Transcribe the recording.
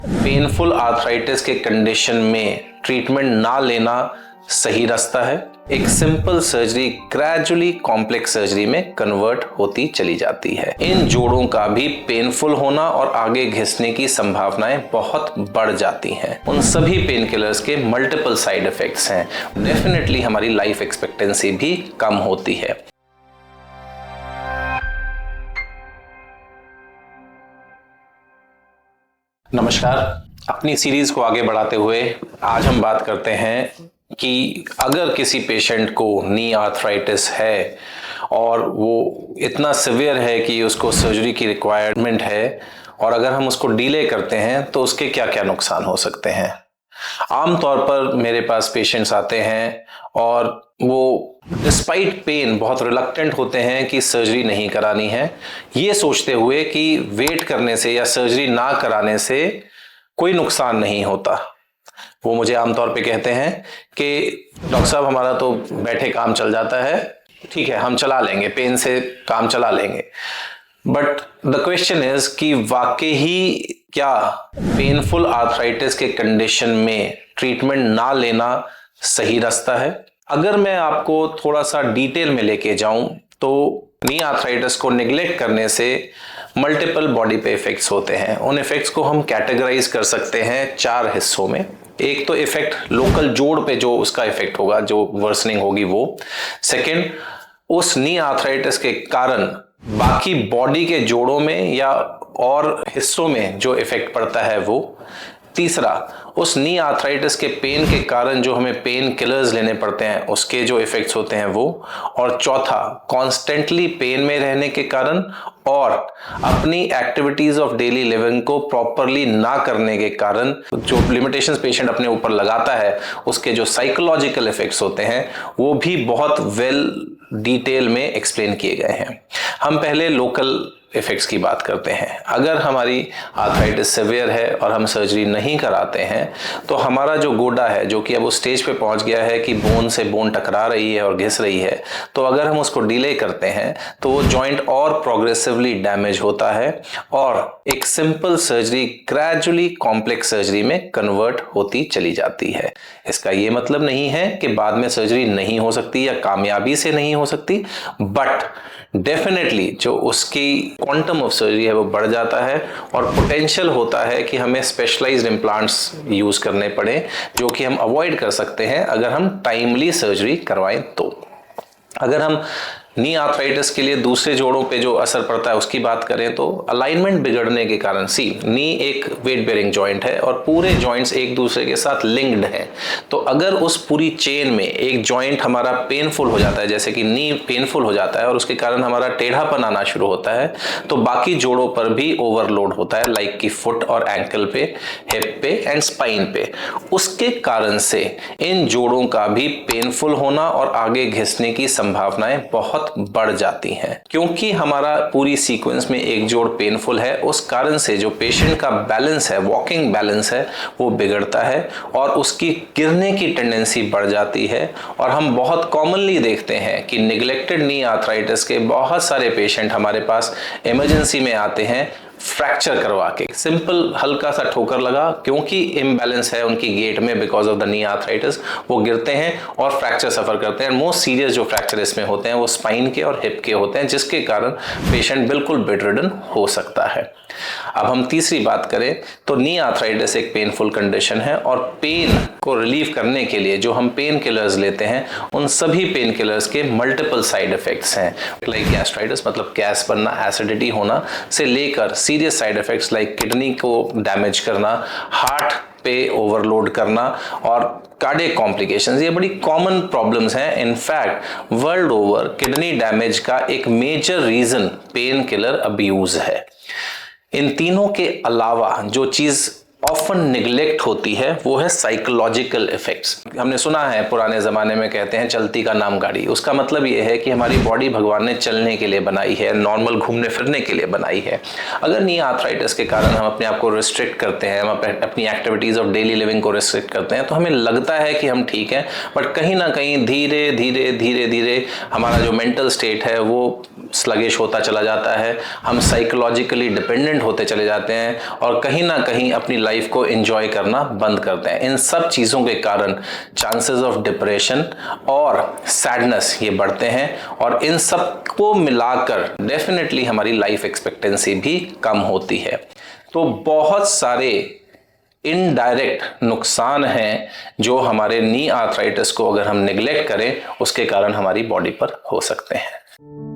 Painful arthritis के condition में treatment ना लेना सही रास्ता है। एक simple surgery gradually complex surgery में कन्वर्ट होती चली जाती है। इन जोड़ों का भी पेनफुल होना और आगे घिसने की संभावनाएं बहुत बढ़ जाती हैं। उन सभी पेन किलर्स के मल्टीपल साइड इफेक्ट्स हैं। डेफिनेटली हमारी लाइफ एक्सपेक्टेंसी भी कम होती है। नमस्कार, अपनी सीरीज को आगे बढ़ाते हुए आज हम बात करते हैं कि अगर किसी पेशेंट को नी आर्थराइटिस है और वो इतना सिवियर है कि उसको सर्जरी की रिक्वायरमेंट है और अगर हम उसको डिले करते हैं तो उसके क्या क्या नुकसान हो सकते हैं। आमतौर पर मेरे पास पेशेंट्स आते हैं और वो डिस्पाइट पेन बहुत रिलक्टेंट होते हैं कि सर्जरी नहीं करानी है, ये सोचते हुए कि वेट करने से या सर्जरी ना कराने से कोई नुकसान नहीं होता। वो मुझे आमतौर पे कहते हैं कि डॉक्टर साहब हमारा तो बैठे काम चल जाता है, ठीक है हम चला लेंगे, पेन से काम चला लेंगे। बट द क्वेश्चन इज कि वाकई ही क्या पेनफुल आर्थराइटिस के कंडीशन में ट्रीटमेंट ना लेना सही रास्ता है। अगर मैं आपको थोड़ा सा डिटेल में लेके जाऊं तो नी आर्थराइटिस को निगलेक्ट करने से मल्टीपल बॉडी पे इफेक्ट्स होते हैं। उन इफेक्ट्स को हम कैटेगराइज कर सकते हैं 4 हिस्सों में। एक तो इफेक्ट लोकल जोड़ पे जो उसका इफेक्ट होगा, जो वर्सनिंग होगी वो। सेकंड, उस नी आर्थराइटिस के कारण बाकी बॉडी के जोड़ों में या और हिस्सों में जो इफेक्ट पड़ता है वो। तीसरा, उस नी आर्थराइटिस के पेन के कारण जो हमें पेन किलर्स लेने पड़ते हैं उसके जो इफेक्ट्स होते हैं वो। और चौथा, कॉन्स्टेंटली पेन में रहने के कारण और अपनी एक्टिविटीज ऑफ डेली लिविंग को प्रॉपरली ना करने के कारण जो लिमिटेशंस पेशेंट अपने ऊपर लगाता है उसके जो साइकोलॉजिकल इफेक्ट्स होते हैं वो भी बहुत वेल डिटेल में एक्सप्लेन किए गए हैं। हम पहले लोकल इफेक्ट्स की बात करते हैं। अगर हमारी आर्थराइटिस सिवियर है और हम सर्जरी नहीं कराते हैं तो हमारा जो गोडा है, जो कि अब उस स्टेज पे पहुंच गया है कि बोन से बोन टकरा रही है और घिस रही है, तो अगर हम उसको डिले करते हैं तो वो जॉइंट और प्रोग्रेसिवली डैमेज होता है और एक simple surgery gradually complex surgery में कन्वर्ट होती चली जाती है। इसका ये मतलब नहीं है कि बाद में सर्जरी नहीं हो सकती या कामयाबी से नहीं हो सकती, बट डेफिनेटली जो उसकी क्वांटम ऑफ सर्जरी है वो बढ़ जाता है और पोटेंशियल होता है कि हमें स्पेशलाइज्ड इम्प्लांट्स यूज करने पड़े, जो कि हम अवॉइड कर सकते हैं अगर हम टाइमली सर्जरी करवाएं तो। अगर हम नी आर्थराइटिस के लिए दूसरे जोड़ों पे जो असर पड़ता है उसकी बात करें तो अलाइनमेंट बिगड़ने के कारण, नी एक वेट बेयरिंग जॉइंट है और पूरे जॉइंट्स एक दूसरे के साथ लिंक्ड हैं। तो अगर उस पूरी चेन में एक जॉइंट हमारा पेनफुल हो जाता है, जैसे कि नी पेनफुल हो जाता है और उसके कारण हमारा टेढ़ापन आना शुरू होता है, तो बाकी जोड़ों पर भी ओवरलोड होता है, लाइक कि फुट और एंकल पे, हिप पे एंड स्पाइन पे। उसके कारण से इन जोड़ों का भी पेनफुल होना और आगे घिसने की संभावनाएं बहुत बढ़ जाती हैं। क्योंकि हमारा पूरी सीक्वेंस में एक जोड़ पेनफुल है, उस कारण से जो पेशेंट का बैलेंस है, वॉकिंग बैलेंस है, वो बिगड़ता है और उसकी गिरने की टेंडेंसी बढ़ जाती है। और हम बहुत कॉमनली देखते हैं कि निगलेक्टेड नी आर्थराइटिस के बहुत सारे पेशेंट हमारे पास इमरजेंसी में आते हैं फ्रैक्चर करवा के। सिंपल हल्का सा ठोकर लगा, क्योंकि इम्बैलेंस है उनकी गेट में because of the knee arthritis, वो गिरते हैं और फ्रैक्चर सफर करते हैं। मोस्ट सीरियस जो फ्रैक्चर इसमें होते हैं वो स्पाइन के और हिप के होते हैं, जिसके कारण पेशेंट बिल्कुल बेडरिडन हो सकता है। अब हम तीसरी बात करें तो नी आर्थराइटिस एक पेनफुल कंडीशन है और पेन को रिलीव करने के लिए जो हम पेन किलर्स लेते हैं उन सभी पेन किलर्स के मल्टीपल साइड इफेक्ट्स हैं, लाइक गैस्ट्राइटिस मतलब गैस बनना, एसिडिटी होना से लेकर serious side effects like kidney को डैमेज करना, हार्ट पे ओवरलोड करना और कार्डियक कॉम्प्लिकेशंस। ये बड़ी कॉमन प्रॉब्लम्स हैं। In fact world over kidney damage का एक major reason pain killer abuse है। इन तीनों के अलावा जो चीज ऑफन निगलेक्ट होती है वो है साइकोलॉजिकल इफेक्ट्स। हमने सुना है पुराने जमाने में कहते हैं चलती का नाम गाड़ी। उसका मतलब ये है कि हमारी बॉडी भगवान ने चलने के लिए बनाई है, नॉर्मल घूमने फिरने के लिए बनाई है। अगर नी आर्थराइटिस के कारण हम अपने आप को रिस्ट्रिक्ट करते हैं, हम अपनी एक्टिविटीज ऑफ डेली लिविंग को रिस्ट्रिक्ट करते हैं, तो हमें लगता है कि हम ठीक हैं, बट कहीं ना कहीं धीरे धीरे धीरे धीरे हमारा जो मेंटल स्टेट है वो स्लगिश होता चला जाता है। हम साइकोलॉजिकली डिपेंडेंट होते चले जाते हैं और कहीं ना कहीं अपनी लाइफ को एंजॉय करना बंद करते हैं। इन सब चीज़ों के कारण चांसेस ऑफ डिप्रेशन और सैडनेस ये बढ़ते हैं, और इन सब को मिलाकर डेफिनेटली हमारी लाइफ एक्सपेक्टेंसी भी कम होती है। तो बहुत सारे इनडायरेक्ट नुकसान हैं जो हमारे नी आर्थराइटिस को अगर हम निगलेक्ट करें उसके कारण हमारी बॉडी पर हो सकते हैं।